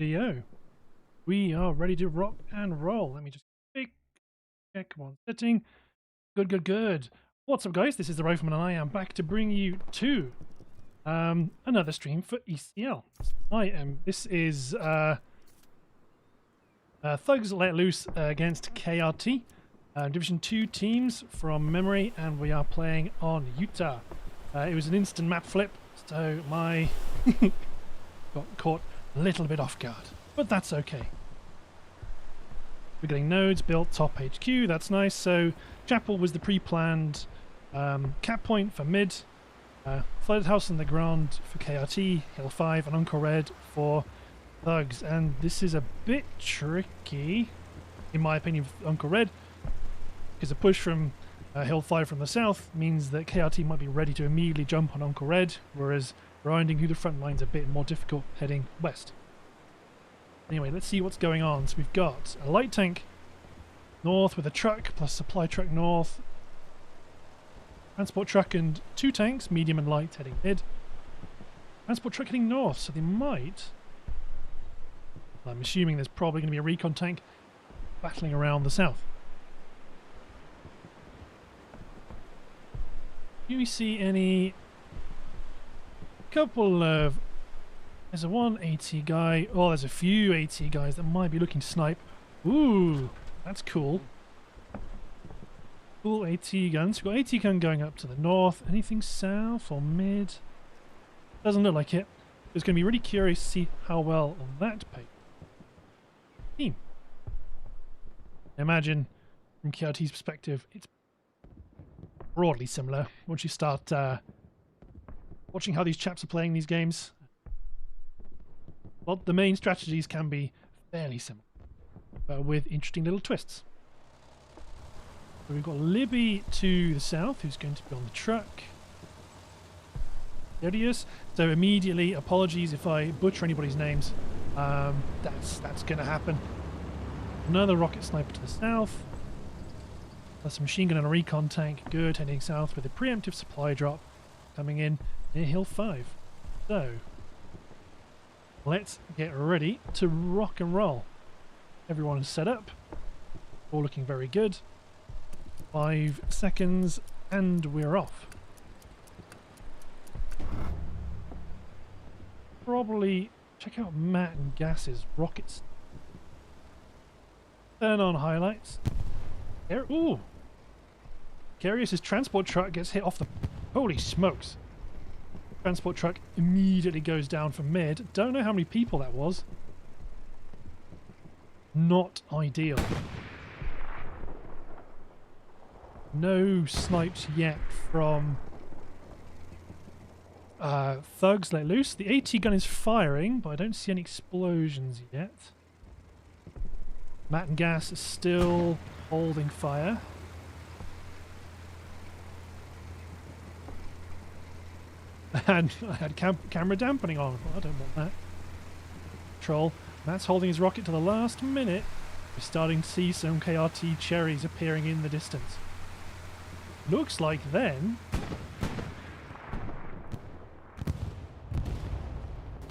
Leo. We are ready to rock and roll. Let me just check one setting. Good. What's up, guys? This is the Rifleman, and I am back to bring you to another stream for ECL. This is Thugs Let Loose against KRT, Division 2 teams from memory, and we are playing on Utah. It was an instant map flip, so my got caught a little bit off guard, but that's okay. We're getting nodes built top HQ, that's nice. So Chapel was the pre-planned cap point for mid, flooded house on the ground for KRT, Hill 5 and Uncle Red for Thugs. And this is a bit tricky, in my opinion, for Uncle Red, because a push from Hill 5 from the south means that KRT might be ready to immediately jump on Uncle Red, whereas grinding through the front line's a bit more difficult heading west. Anyway, let's see what's going on. So we've got a light tank north with a truck plus supply truck north, transport truck and 2 tanks, medium and light, heading mid. Transport truck heading north, so they might... I'm assuming there's probably going to be a recon tank battling around the south. Do we see any... couple of... There's a one AT guy. Oh, there's a few AT guys that might be looking to snipe. Ooh, that's cool. Cool AT guns. We've got AT gun going up to the north. Anything south or mid? Doesn't look like it. It's going to be really curious to see how well that pays. Team. I imagine from KRT's perspective, it's broadly similar once you start watching how these chaps are playing these games. Well, the main strategies can be fairly similar, but with interesting little twists. So we've got Libby to the south, who's going to be on the truck. Odious. So immediately, apologies if I butcher anybody's names. That's going to happen. Another rocket sniper to the south. Plus a machine gun and a recon tank. Good, heading south with a preemptive supply drop coming in near Hill 5. So... let's get ready to rock and roll. Everyone is set up. All looking very good. 5 seconds and we're off. Probably check out Matt and Gas's rockets. Turn on highlights. Ooh! Curious, transport truck gets hit off the... holy smokes! Transport truck immediately goes down for mid. Don't know how many people that was. Not ideal. No snipes yet from Thugs Let Loose. The AT gun is firing, but I don't see any explosions yet. Matt and Gas is still holding fire. And I had camera dampening on. I don't want that. Troll. Matt's holding his rocket to the last minute. We're starting to see some KRT cherries appearing in the distance. Looks like then...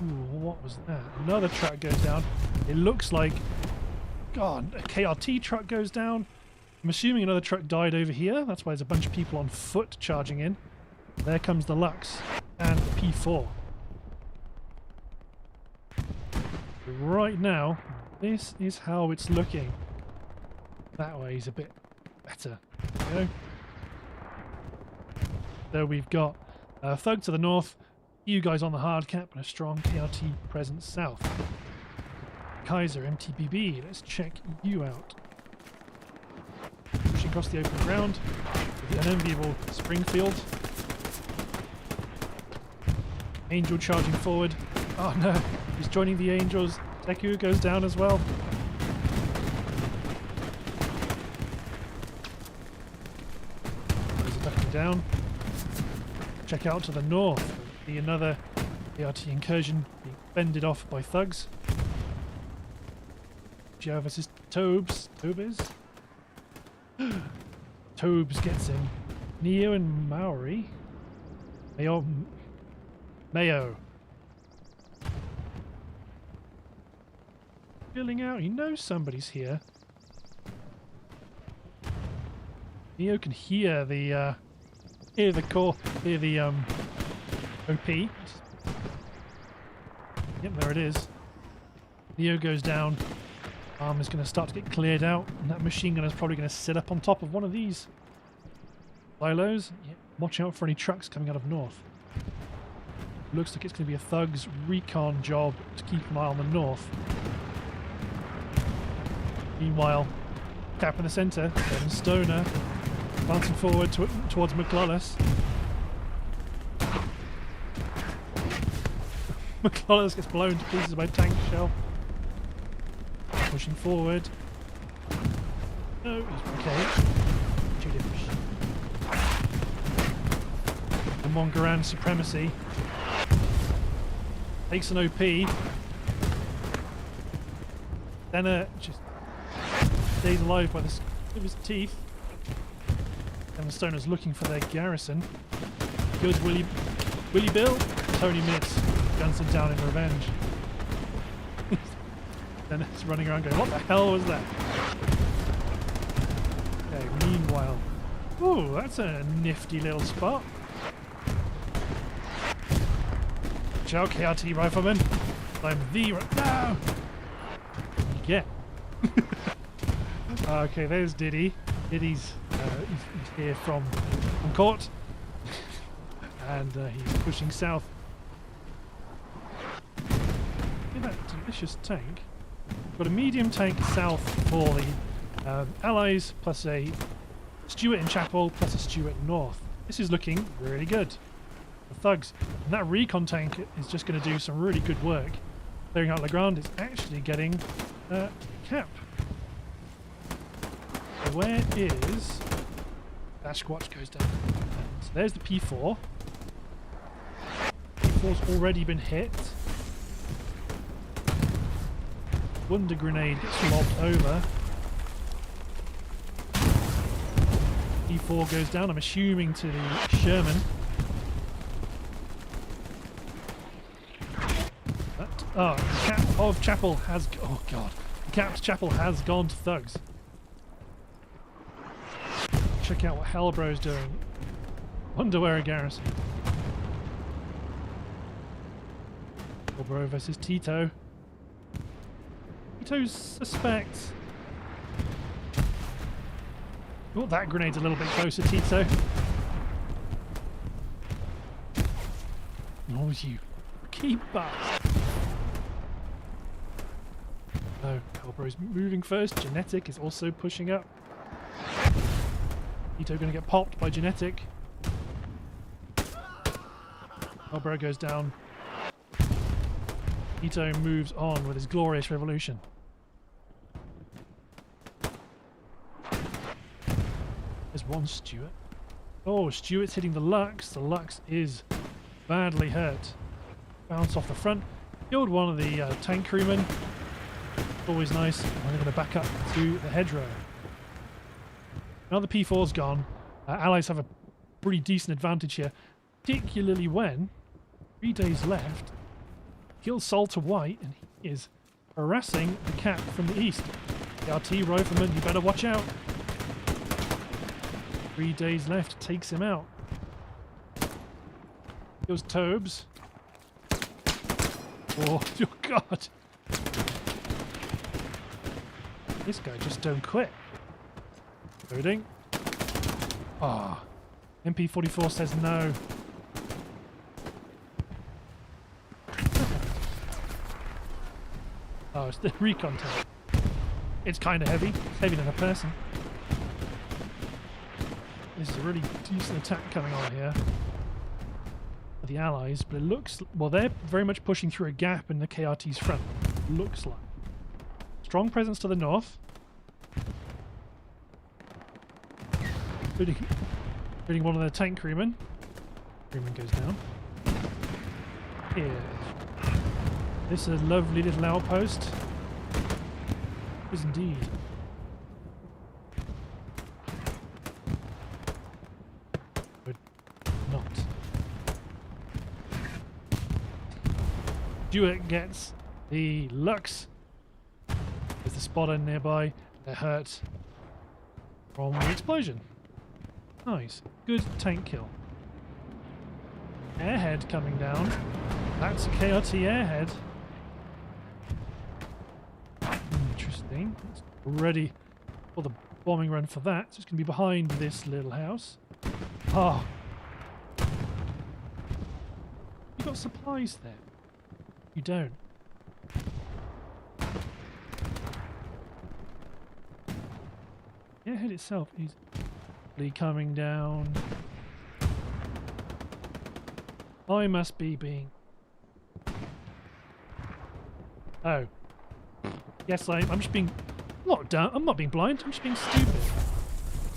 ooh, what was that? Another truck goes down. It looks like... God, a KRT truck goes down. I'm assuming another truck died over here. That's why there's a bunch of people on foot charging in. There comes the Lux and the P4. Right now, this is how it's looking. That way is a bit better. There we go. So we've got Thug to the north, you guys on the hard cap, and a strong KRT presence south. Kaiser, MTBB, let's check you out. Pushing across the open ground with the unenviable Springfield. Angel charging forward. Oh no, he's joining the Angels. Teku goes down as well. There's a ducking down. Check out to the north. See another KRT incursion being fended off by Thugs. Joe versus Tobes. Tobes gets him. Neo and Maori. Mayo. filling out. He knows somebody's here. Neo can hear the OP. Yep, there it is. Neo goes down. Arm is going to start to get cleared out, and that machine gun is probably going to sit up on top of one of these silos. Yeah, watch out for any trucks coming out of north. Looks like it's going to be a Thug's recon job to keep an eye on the north. Meanwhile, Cap in the centre, Devin Stoner, advancing forward towards McLaughlin. McLaughlin gets blown to pieces by a tank shell. Pushing forward. No, he's okay. And one Garand supremacy. Takes an OP. Then just stays alive by the skin of his teeth. And the Stoners looking for their garrison. Goes Willie Bill. Tony Mitz guns him down in revenge. Then it's running around going, what the hell was that? Okay, meanwhile. Ooh, that's a nifty little spot. Watch out, KRT rifleman. I'm the... No! Yeah. Okay, there's Diddy. Diddy's he's here from court. And he's pushing south. Look at that delicious tank. Got a medium tank south for the Allies, plus a Stuart in Chapel, plus a Stuart north. This is looking really good. The Thugs. And that recon tank is just going to do some really good work. Clearing out Legrand is actually getting Cap. So where is... That Squatch goes down. So there's the P4. P4's already been hit. Wonder grenade gets lobbed over. E4 goes down, I'm assuming to the Sherman. Oh, the Cap of Chapel has... Oh god. The Cap's Chapel has gone to Thugs. Check out what Hellbro's doing. Underwear garrison. Hellbro versus Tito. Tito's suspect. Oh, that grenade's a little bit closer, Tito. Oh, you keep bastard. No, Hellbro's moving first. Genetic is also pushing up. Tito going to get popped by Genetic. Hellbro goes down. Tito moves on with his glorious revolution. There's one Stuart. Oh, Stuart's hitting the Lux. The Lux is badly hurt. Bounce off the front. Killed one of the tank crewmen. Always nice. And they're going to back up to the hedgerow. Now the P4's gone. Allies have a pretty decent advantage here. Particularly when 3 days left. Kills Salter White, and he is harassing the Cap from the east. The RT rifleman, you better watch out. 3 days left, takes him out. Kills Tobes. Oh, oh god. This guy just don't quit. Loading. Ah. MP44 says no. Oh, it's the recon tank. It's kind of heavy. It's heavier than a person. This is a really decent attack coming on here for the Allies, but it looks... Well, they're very much pushing through a gap in the KRT's front. Looks like. Strong presence to the north. Including one of the tank crewmen. Crewman goes down. Here. This is a lovely little outpost. It is indeed. But not. Stuart gets the Lux. a spotter nearby. They're hurt from the explosion. Nice. Good tank kill. Airhead coming down. That's a KRT airhead. Interesting. It's ready for the bombing run for that. So it's going to be behind this little house. Oh. You got supplies there? You don't. The airhead itself is coming down. I must be being... Oh. Yes, I'm just being... locked down. I'm not being blind. I'm just being stupid.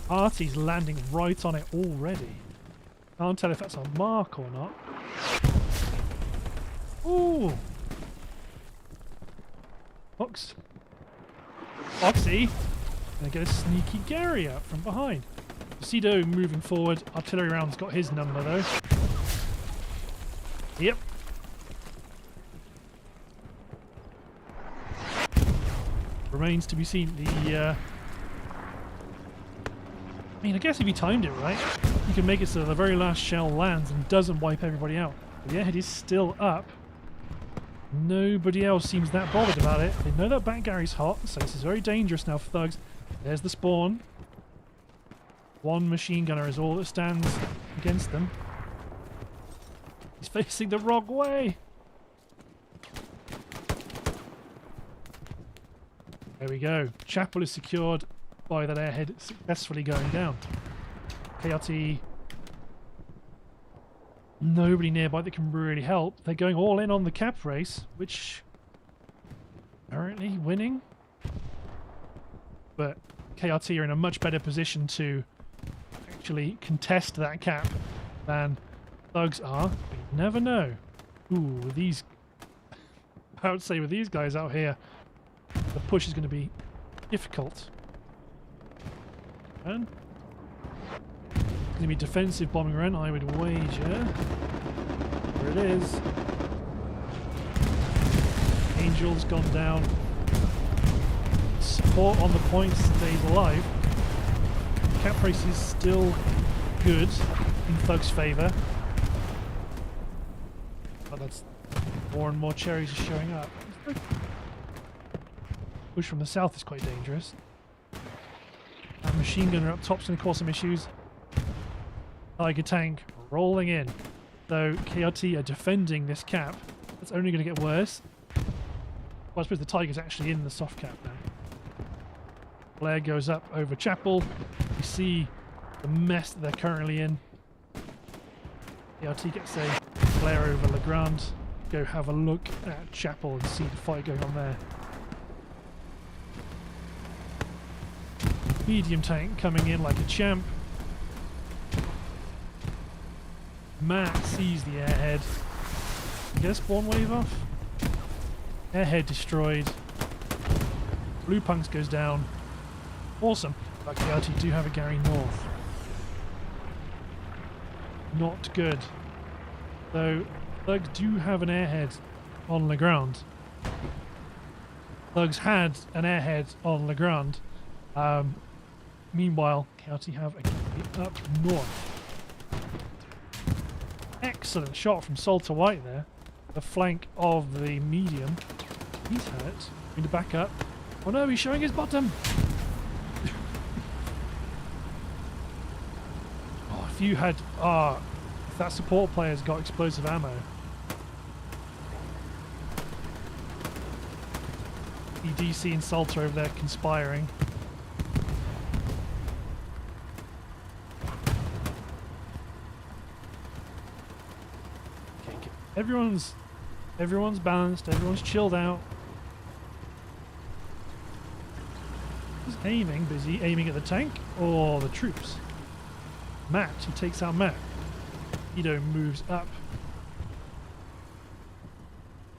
Artie's landing right on it already. Can't tell if that's a mark or not. Ooh. Foxy. Gonna get a sneaky Gary out from behind. Cedo moving forward. Artillery round's got his number though. Yep. Remains to be seen. I mean, I guess if you timed it right, you can make it so the very last shell lands and doesn't wipe everybody out. But the airhead is still up. Nobody else seems that bothered about it. They know that back Gary's hot, so this is very dangerous now for thugs. There's the spawn. One machine gunner is all that stands against them. He's facing the wrong way. There we go. Chapel is secured by that airhead successfully going down. KRT. Nobody nearby that can really help. They're going all in on the cap race, which apparently winning. But KRT are in a much better position to actually contest that cap than thugs are. But you never know. Ooh, with these... I would say with these guys out here, the push is going to be difficult. And it's going to be defensive bombing run, I would wager. There it is. Angel's gone down. Support on the point stays alive. Cap race is still good in Thug's favour. But that's more and more cherries are showing up. Push from the south is quite dangerous. That machine gunner up top's going to cause some issues. Tiger tank rolling in. So KRT are defending this cap. That's only going to get worse. Well, I suppose the Tiger's actually in the soft cap now. Flare goes up over Chapel. You see the mess that they're currently in. KRT gets a flare over Legrand. Go have a look at Chapel and see the fight going on there. Medium tank coming in like a champ. Matt sees the airhead. Get a spawn wave off. Airhead destroyed. Blue Punks goes down. Awesome. But KRT do have a Gary North. Not good. Though Thugs do have an airhead on Legrand. Thugs had an airhead on Legrand. Meanwhile, KRT have a Gary up north. Excellent shot from Salter White there. The flank of the medium. He's hurt. Going to back up. Oh no, he's showing his bottom. Oh, if you had... if that support player's got explosive ammo. DC and Salter over there conspiring. Okay, everyone's balanced, everyone's chilled out. He's aiming, busy aiming at the tank or the troops. Matt, he takes out Matt. Edo moves up.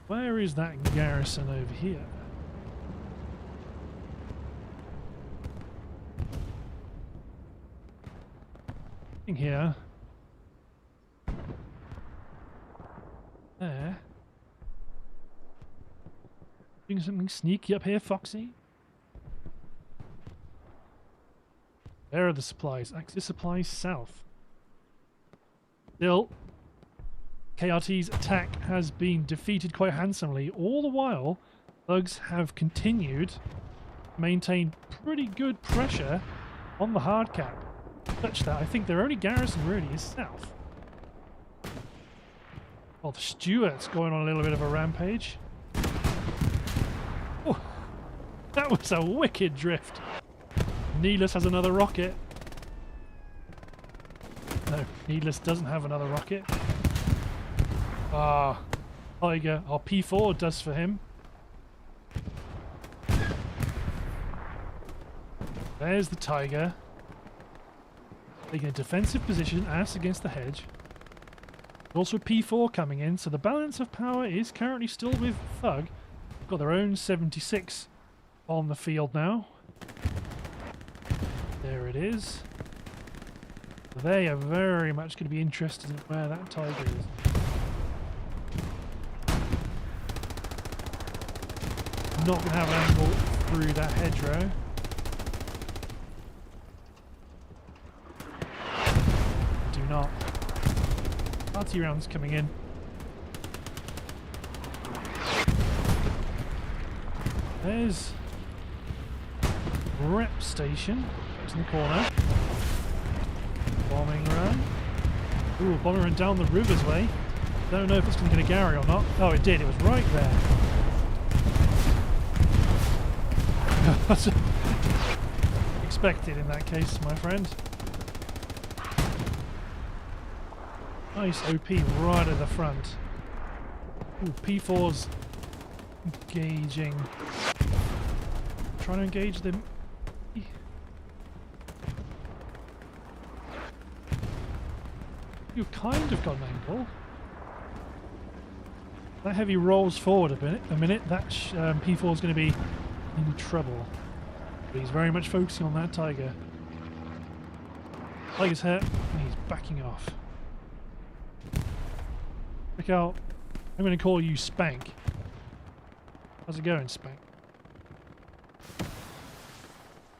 Where is that garrison over here? Here. There. Doing something sneaky up here, Foxy. There are the supplies. Axis supplies south. Still, KRT's attack has been defeated quite handsomely. All the while, thugs have continued to maintain pretty good pressure on the hard cap. Such that I think their only garrison really is south. Well, the Stuart's going on a little bit of a rampage. Oh, that was a wicked drift. Needless has another rocket. No, Needless doesn't have another rocket. Ah, Tiger. Our P4 does for him. There's the Tiger. Taking a defensive position, ass against the hedge. Also P4 coming in, so the balance of power is currently still with Thug. They've got their own 76 on the field now. There it is. They are very much going to be interested in where that Tiger is. Not going to have an angle through that hedgerow. Do not. Arty rounds coming in. There's Rep Station. It's in the corner. Bombing run. Ooh, bombing run down the river's way. Don't know if it's going to get a Gary or not. Oh, it did. It was right there. Expected in that case, my friend. Nice OP right at the front. Ooh, P4's engaging. Trying to engage them. You've kind of got an angle. That heavy rolls forward a minute. That P4 is going to be in trouble. But he's very much focusing on that Tiger. Tiger's hurt and he's backing off. Look out. I'm going to call you Spank. How's it going, Spank?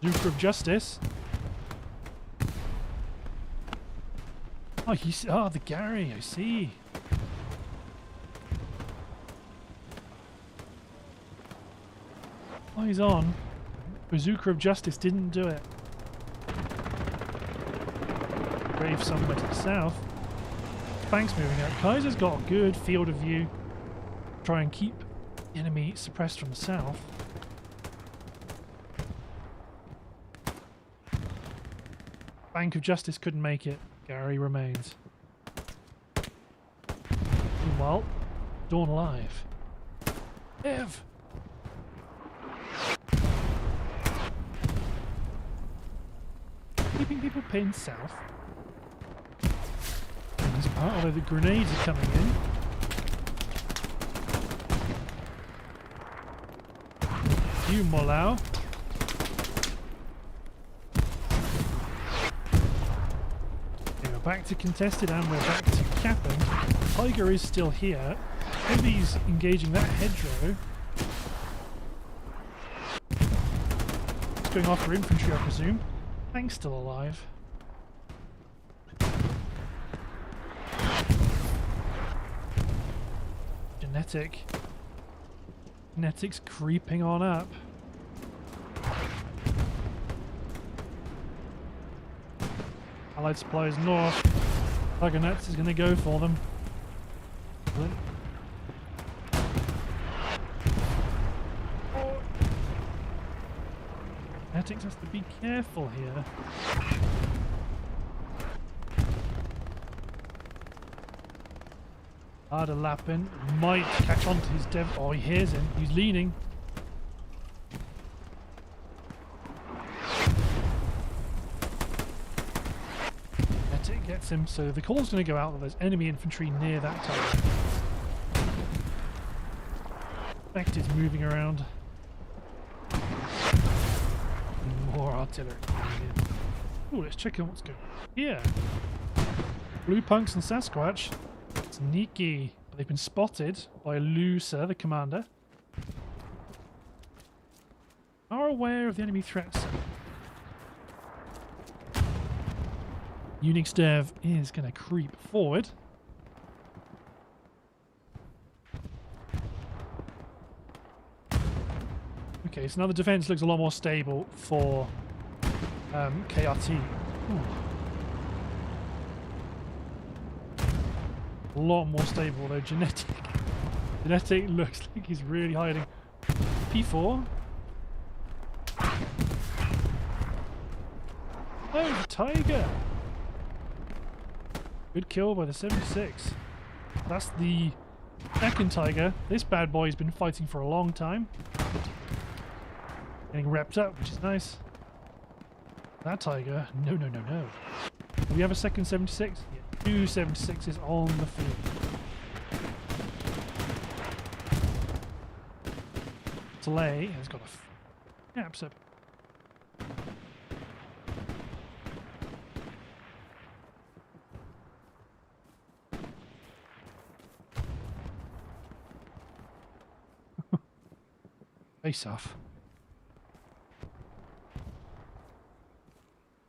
Zucker of Justice. Oh, the Gary, I see. Oh, he's on. Bazooka of Justice didn't do it. Brave somewhere to the south. Spank's moving up. Kaiser's got a good field of view. Try and keep the enemy suppressed from the south. Bank of Justice couldn't make it. Gary remains. Meanwhile, Dawn alive. Ev! Keeping people pinned south. Although the grenades are coming in. You Molau. Back to contested and we're back to capping. Tiger is still here. Heavy's engaging that hedgerow. It's going after infantry, I presume. Tank's still alive. Genetic's creeping on up. Allied supplies north. Tiger is going to go for them. Genetics has to be careful here. Harder lapping. Might catch on to his dev. Oh, he hears him. He's leaning. Gets him, so the call's going to go out that there's enemy infantry near that tower. Effect is moving around. More artillery. Oh, let's check on what's going on here. Blue punks and Sasquatch. Sneaky. But they've been spotted by Lucer, the commander. Are aware of the enemy threats. Unix dev is going to creep forward. Okay, so now the defense looks a lot more stable for KRT. Ooh. A lot more stable, although Genetic looks like he's really hiding. P4. Oh, the Tiger! Good kill by the 76. That's the second Tiger. This bad boy's been fighting for a long time. Getting repped up, which is nice. That Tiger, no. Do we have a second 76? Yeah, 2 76s on the field. Delay has got a gaps up. Face off.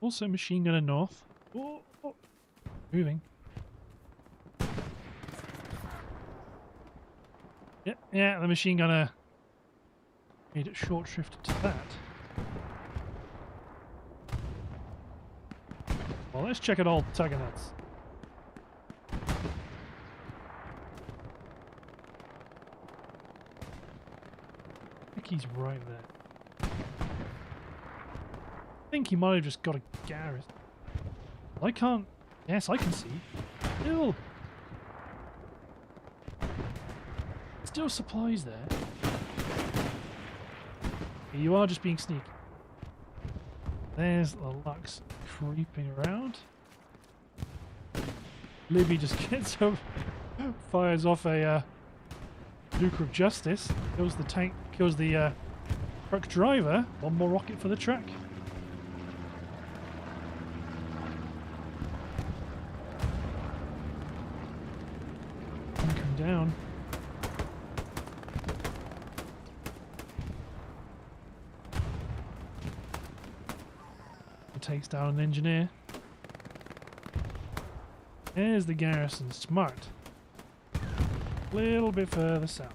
Also machine gunner north. Oh. Moving. Yeah, the machine gunner made it short shifted to that. Well, let's check out all Tiger nuts. I think he's right there. I think he might have just got a garrison. I can't. Yes, I can see. Still supplies there. You are just being sneaky. There's the Lux creeping around. Libby just gets up, fires off a Nuke of Justice, kills the tank, kills the truck driver. One more rocket for the truck. Come down. Takes down an engineer. There's the garrison. Smart. A little bit further south.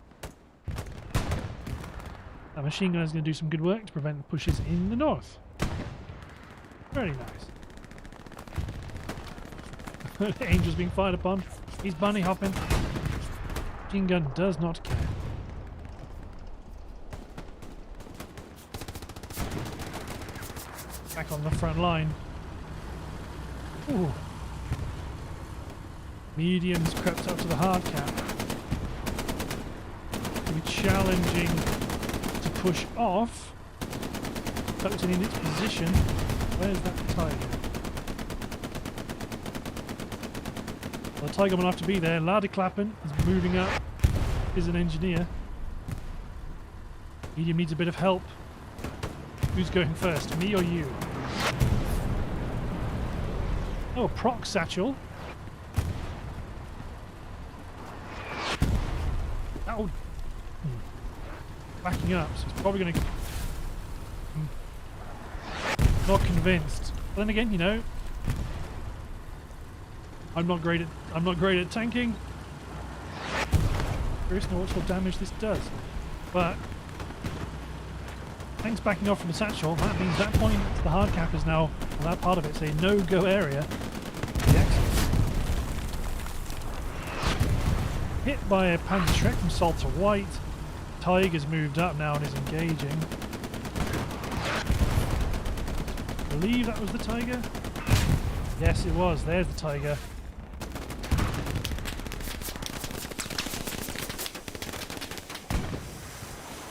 That machine gun is going to do some good work to prevent pushes in the north. Very nice. The Angel's being fired upon. He's bunny hopping. Machine gun does not care. Back on the front line. Ooh. Mediums crept up to the hard cap. It'll be challenging to push off. Tucked in its position. Where's that Tiger? Well, the Tiger will have to be there. Ladder clapping is moving up. Is an engineer. Medium needs a bit of help. Who's going first, me or you? Oh, proc satchel. Oh, backing up, so it's probably going to. Not convinced. But then again, you know, I'm not great at tanking. Curious to know what sort of damage this does, but. Tanks backing off from the satchel, that means that point to the hard cap is now, well, that part of it's a no-go area. Hit by a Panzerschreck from Salter White. Tiger's moved up now and is engaging. I believe that was the Tiger? Yes, it was. There's the Tiger.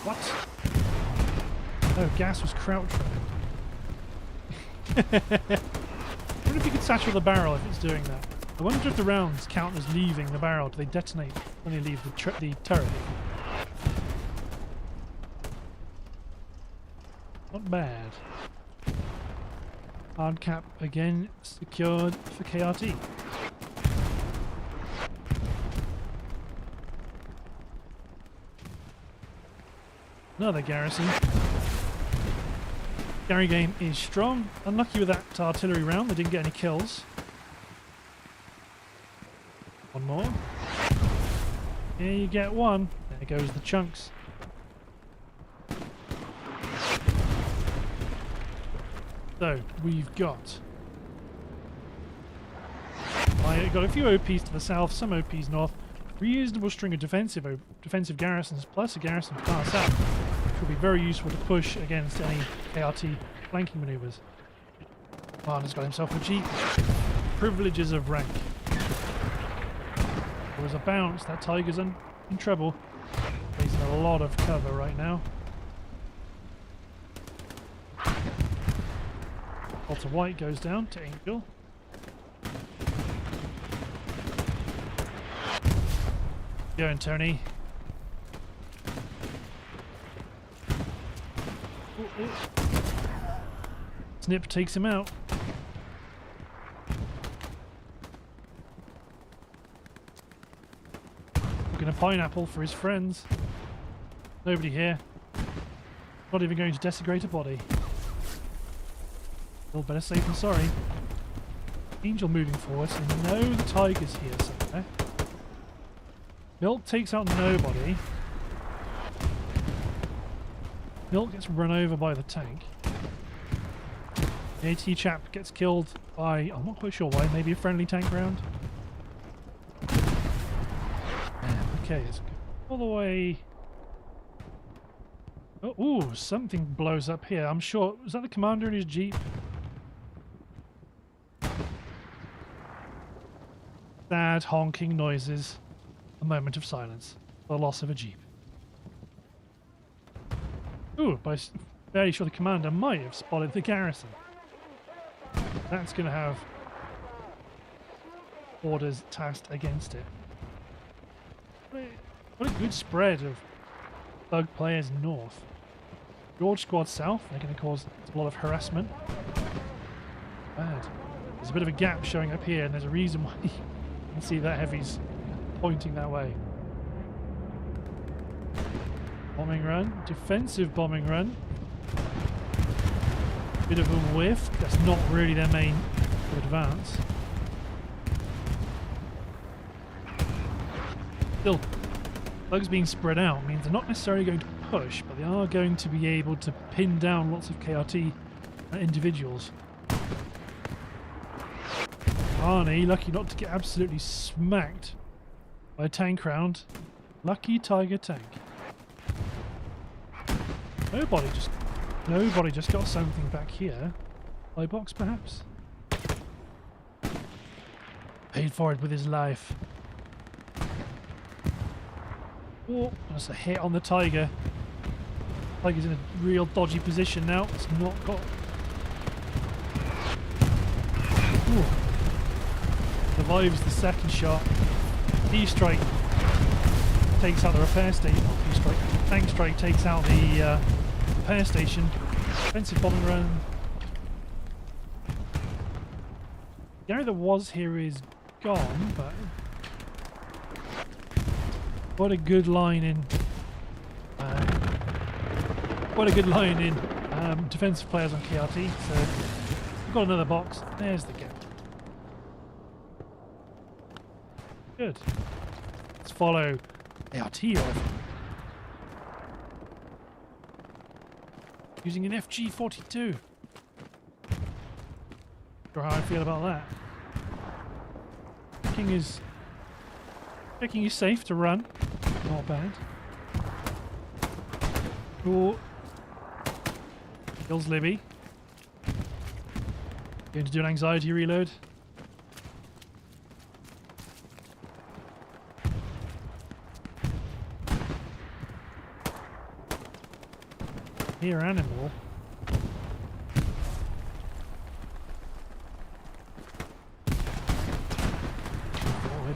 What? Oh, gas was crouched. I wonder if you could satchel the barrel if it's doing that. I wonder if the rounds count as leaving the barrel. Do they detonate when they leave the turret? Not bad. Hard cap again secured for KRT. Another garrison. Gary game is strong. Unlucky with that artillery round, they didn't get any kills. One more. Here you get one. There goes the chunks. So, we've got... I got a few OPs to the south, some OPs north. Reasonable string of defensive garrisons, plus a garrison far south, which will be very useful to push against any KRT flanking maneuvers. Commander's got himself a jeep. Privileges of rank. There was a bounce. That tiger's in trouble. Facing a lot of cover right now. Walter White goes down to Angel. Going, Tony. Ooh, ooh. Snip takes him out. Looking a pineapple for his friends. Nobody here. Not even going to desecrate a body. Still better safe than sorry. Angel moving forward, so you know the tiger's here somewhere. Milk takes out nobody. Milk gets run over by the tank. The AT chap gets killed by, I'm not quite sure why, maybe a friendly tank round. Okay, let's go all the way. Oh, ooh, something blows up here. I'm sure, is that the commander in his jeep? Sad honking noises. A moment of silence. The loss of a jeep. Ooh, but I'm fairly sure the commander might have spotted the garrison. That's going to have orders tasked against it. What a good spread of thug players north. George squad south, they're going to cause a lot of harassment. Bad. There's a bit of a gap showing up here, and there's a reason why you can see that heavy's pointing that way. Bombing run, defensive bombing run. Bit of a whiff, that's not really their main advance. Still, thugs being spread out means they're not necessarily going to push, but they are going to be able to pin down lots of KRT individuals. Arnie, lucky not to get absolutely smacked by a tank round. Lucky Tiger tank. Nobody just got something back here. Buy box perhaps? Paid for it with his life. Oh, that's a hit on the Tiger. Tiger's in a real dodgy position now. It's not got... Ooh. Survives the second shot. D-strike takes out the repair station. Not D-strike. Tank strike takes out the repair station. Defensive bombing run. The area that was here is gone, but what a good line in. What a good line in defensive players on KRT. So we've got another box. There's the gap. Good. Let's follow ART off. Using an FG-42. Sure how I feel about that. Checking is safe to run. Not bad. Cool. Kills Libby. Going to do an anxiety reload. Here, animal. Forward.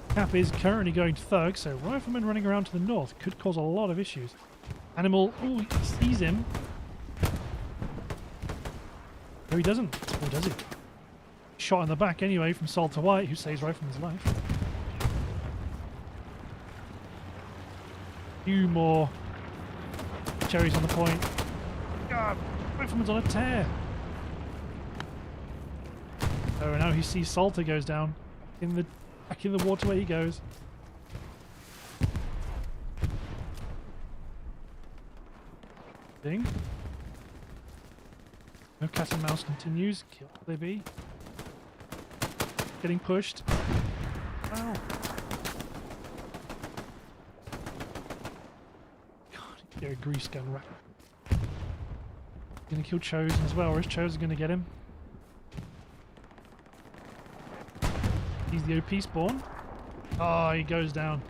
Cap is currently going to Thug, so Rifleman running around to the north could cause a lot of issues. Animal, oh, he sees him. No, he doesn't. Or does he? Shot in the back anyway from Salter White, who saves Rifleman's life. Few more cherries on the point. God, Rifleman's on a tear. Oh, now he sees Salter goes down. Back in the water where he goes. Ding. No cat and mouse continues. Kill Libby. Getting pushed. Ow. God, get a grease gun right. Gonna kill Chosen as well, or is Chosen gonna get him? He's the OP spawn. Oh, he goes down.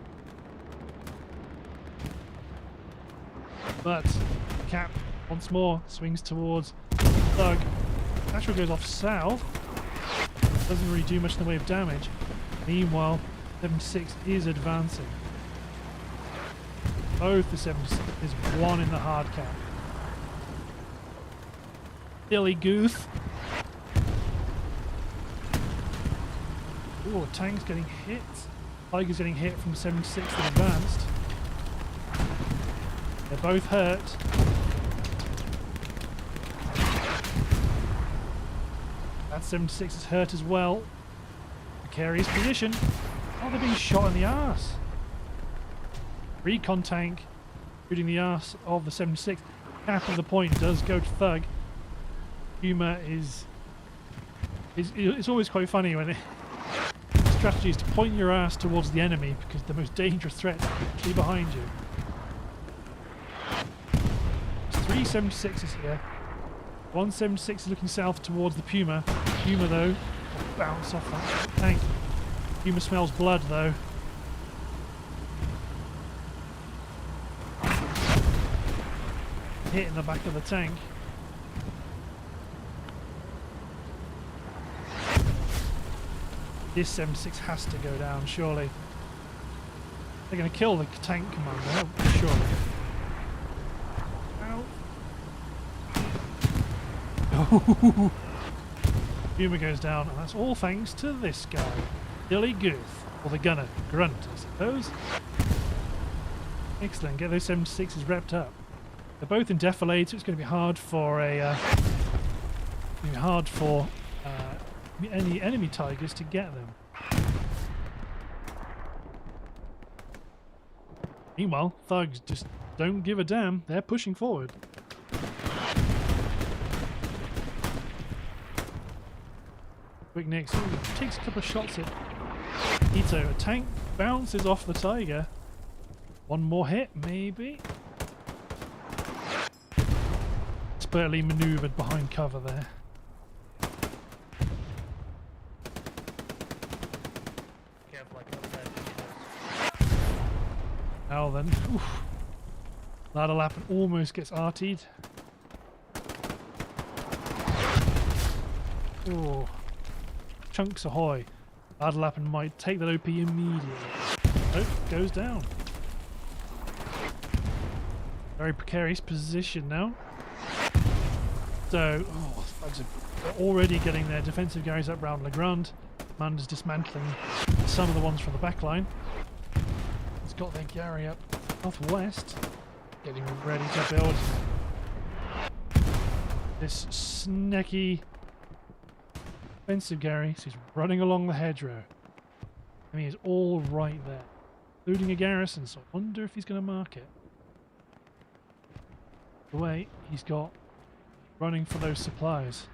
But Cap once more swings towards Thug. Natural goes off south. Doesn't really do much in the way of damage. Meanwhile, 76 is advancing. Both the 76 is one in the hard cap. Billy Gooth. Ooh, tank's getting hit. Tiger's getting hit from 76 that advanced. They're both hurt. That 76 is hurt as well. Precarious position. Oh, they're being shot in the arse. Recon tank shooting the arse of the 76. Half of the point does go to Thug. Humor is it's always quite funny when the strategy is to point your ass towards the enemy because the most dangerous threat is literally behind you. There's 3 76s here. 1 76 is looking south towards the Puma. Puma though will bounce off that tank. Puma smells blood though. Hit in the back of the tank. This 76 has to go down, surely. They're going to kill the tank commander, surely. Ow. Puma goes down, and that's all thanks to this guy. Billy Gooth, or the gunner, Grunt, I suppose. Excellent, get those 76s wrapped up. They're both in defilade, so it's going to be hard for any enemy tigers to get them. Meanwhile, thugs just don't give a damn. They're pushing forward. Quick Nix takes a couple of shots at Ito. A tank bounces off the tiger. One more hit, maybe. Expertly manoeuvred behind cover there. Now then, oof. Ladder lap and almost gets artied. Oh, chunks ahoy! Ladder lap and might take that OP immediately. Oh, goes down. Very precarious position now. So, they're already getting their defensive guys up round Legrand. Mander's dismantling some of the ones from the back line. He's got their Gary up northwest, getting ready to build this snacky defensive Gary. So he's running along the hedgerow. I mean, he's all right there, including a garrison, so I wonder if he's going to mark it. The way he's got running for those supplies.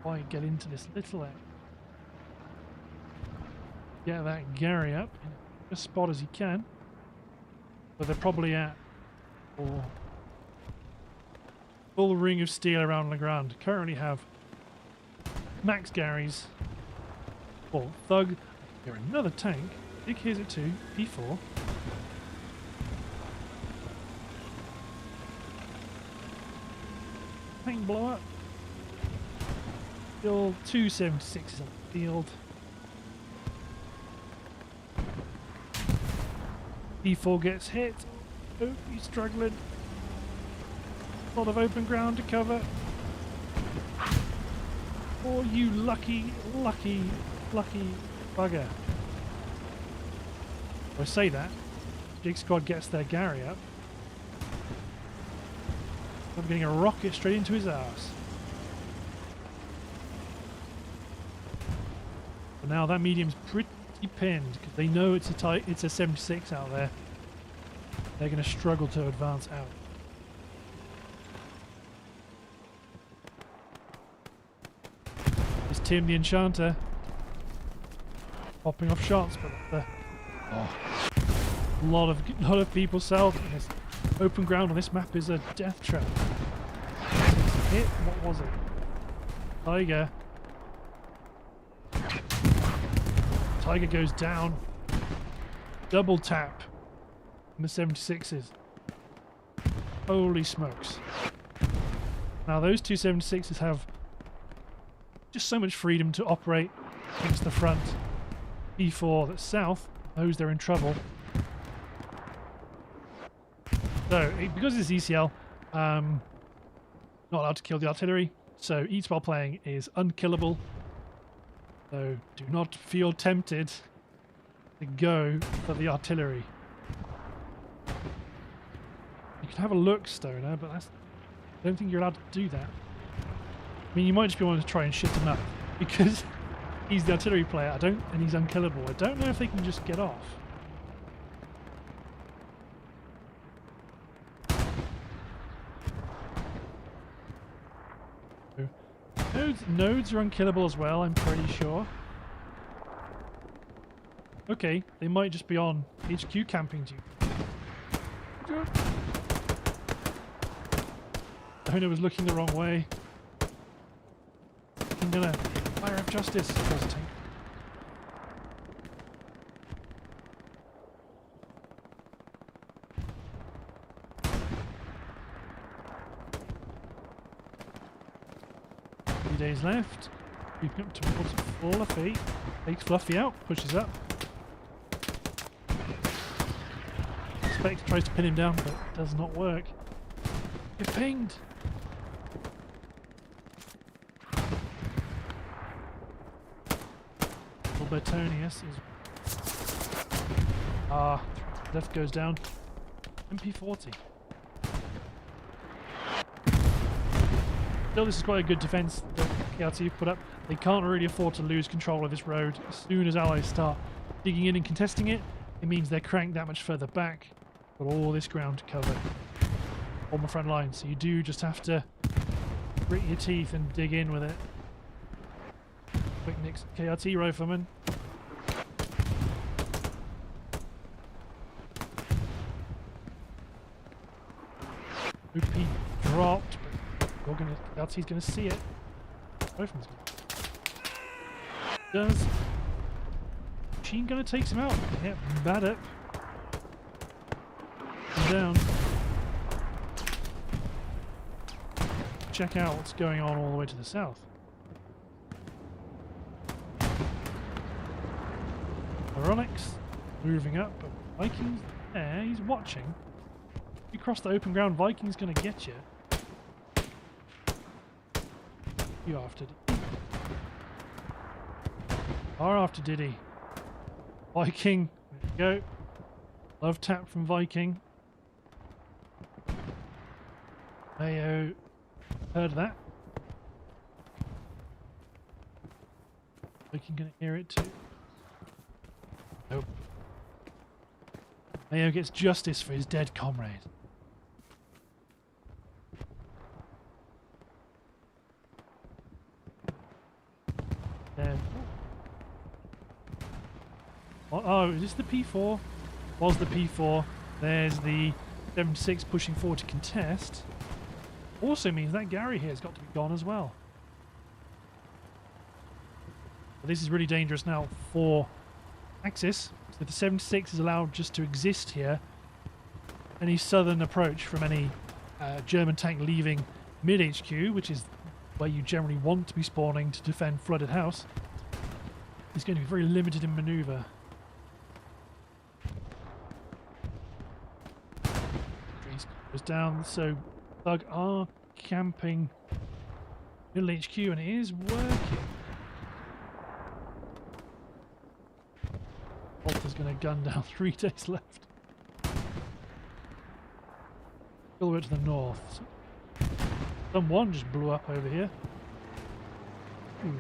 Why get into this little area? Get that Gary up in as spot as he can. But they're probably at full ring of steel around Legrand. Currently have max Garys. Oh, Thug. Here, another tank. Big hits it too. P4. Tank blow up. Still 2 76s on the field. P4 gets hit. Oh, he's struggling. A lot of open ground to cover. Oh, you lucky bugger. I say that. Jig Squad gets their Gary up. I'm getting a rocket straight into his ass. But now that medium's pretty pinned because they know it's a 76 out there. They're going to struggle to advance out. It's Tim the Enchanter popping off shots, but a lot of people south. Yes. Open ground on this map is a death trap. Hit? What was it? Tiger. Tiger goes down. Double tap. And the 76s. Holy smokes. Now those two 76s have just so much freedom to operate against the front. E4 that's south knows they're in trouble. So, because it's ECL, not allowed to kill the artillery, so each while playing is unkillable. So, do not feel tempted to go for the artillery. You can have a look, Stoner, but I don't think you're allowed to do that. I mean, you might just be wanting to try and shit him up, because he's the artillery player, and he's unkillable. I don't know if they can just get off. Nodes are unkillable as well, I'm pretty sure. Okay, they might just be on HQ camping duty. Owner was looking the wrong way. I'm gonna fire up justice. Days left. Creeping up towards all of feet. Takes Fluffy out, pushes up. Spectre tries to pin him down, but it does not work. You're pinged! Albertonius is... left goes down. MP40. Still, this is quite a good defence that KRT have put up. They can't really afford to lose control of this road. As soon as allies start digging in and contesting it, it means they're cranked that much further back. Got all this ground to cover on the front line, so you do just have to grit your teeth and dig in with it. Quick nicks, KRT rifleman. OP dropped. KRT's gonna see it. Rifleman's gonna. Does. Machine gunner takes him out. Yep, bad up. Down. Check out what's going on all the way to the south. Ironics moving up, but Vikings there, he's watching. If you cross the open ground, Viking's gonna get you. You after Diddy. Are after Diddy. Viking, there you go. Love tap from Viking. Mayo heard that. Viking gonna hear it too. Nope. Mayo gets justice for his dead comrade. There. Oh, is this the P4? Was the P4. There's the 76 pushing forward to contest. Also means that Gary here has got to be gone as well. But this is really dangerous now for Axis. So the 76 is allowed just to exist here. Any southern approach from any German tank leaving mid-HQ, which is where you generally want to be spawning to defend flooded house, is going to be very limited in manoeuvre. Trees goes down, so Thug are camping middle HQ, and it is working. Walter's going to gun down 3 days left. All the way to the north. So Someone just blew up over here. Ooh,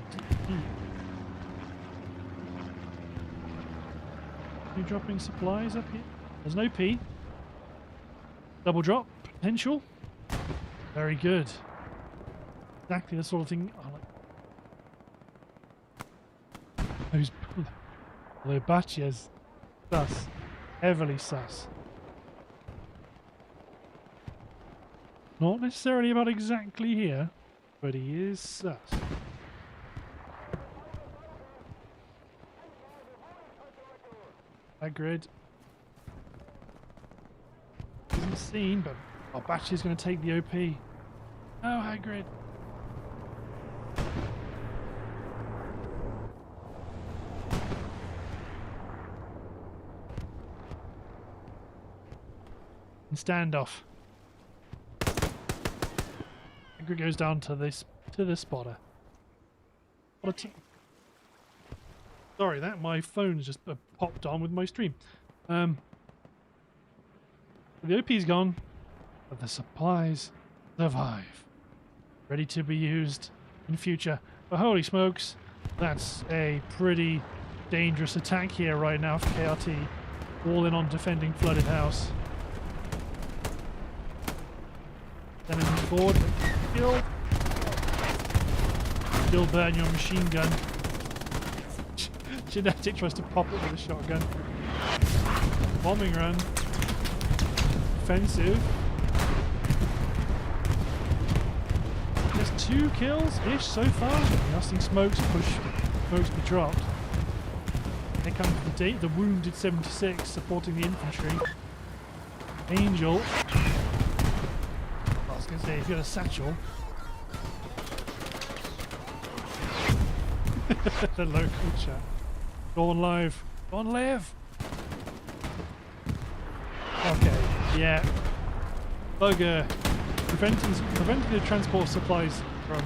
you dropping supplies up here? There's no P. Double drop potential. Very good. Exactly the sort of thing I like. Those although Batchia's sus. Heavily sus. Not necessarily about exactly here, but he is sus. That grid isn't seen, but our batch is going to take the OP. Oh, high grid. And standoff. Grid goes down to this spotter. Sorry, that my phone's just popped on with my stream. The OP's gone, but the supplies survive. Ready to be used in future. But holy smokes, that's a pretty dangerous attack here right now for KRT. All in on defending flooded house. Then moving forward, still burn your machine gun. Genetic tries to pop it with a shotgun. Bombing run. Offensive. There's 2 kills-ish so far. Nothing smokes be dropped. Here comes the wounded 76 supporting the infantry. Angel. I was going to say, if you had a satchel. The local chat. Go on live. Go on live. Okay, yeah. Bugger. Preventing the transport supplies from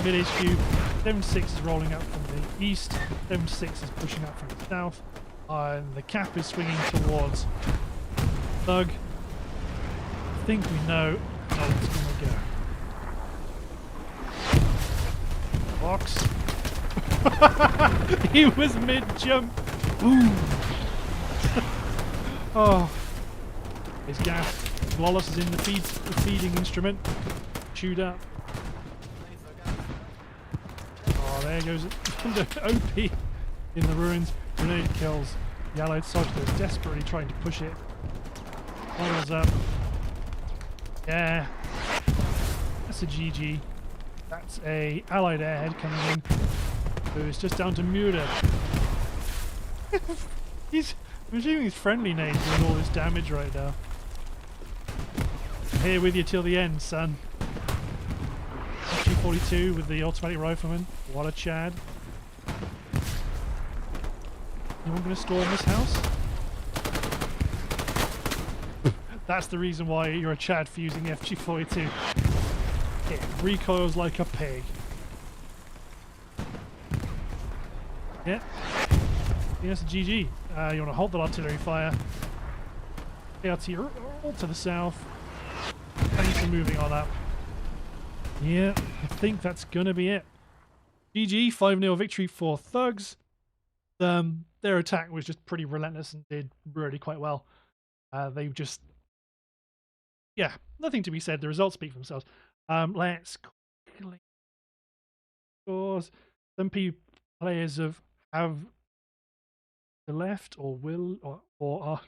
mid-HQ. 76 is rolling up from the east. 76 is pushing up from the south. And the cap is swinging towards Thug. I think we know how it's going to go. Box. He was mid-jump. Ooh. Oh. His gas. Lawless is in the feeding instrument. Chewed up. Oh, there goes the OP in the ruins. Grenade kills. The allied soldier is desperately trying to push it. Models up. Yeah. That's a GG. That's a allied airhead coming in. So it's just down to Muda. I'm assuming he's friendly nades doing all this damage right now. Here with you till the end, son. G42 with the automatic rifleman. What a Chad. Anyone going to storm this house? That's the reason why you're a Chad for using the FG42. It recoils like a pig. Yeah. That's a GG. You want to hold the artillery fire. KRT all to the south. Thanks for moving on up. Yeah, I think that's going to be it. GG, 5-0 victory for Thugs. Their attack was just pretty relentless and did really quite well. They just... Yeah, nothing to be said. The results speak for themselves. Let's quickly... Scores. Some players have left or will or are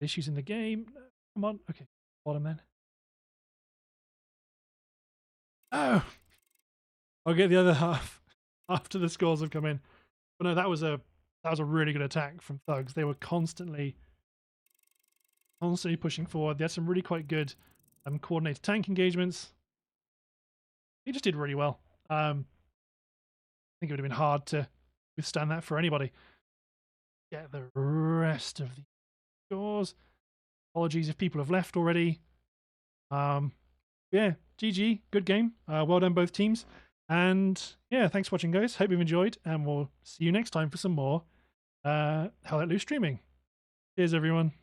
issues in the game. Come on. Okay. Bottom then. Oh! I'll get the other half after the scores have come in. But no, that was a really good attack from Thugs. They were constantly pushing forward. They had some really quite good coordinated tank engagements. They just did really well. I think it would have been hard to withstand that for anybody. Get the rest of the scores. Apologies if people have left already. Yeah, GG, good game. Well done both teams. And yeah, thanks for watching, guys. Hope you've enjoyed, and we'll see you next time for some more Hell Let Loose streaming. Cheers, everyone.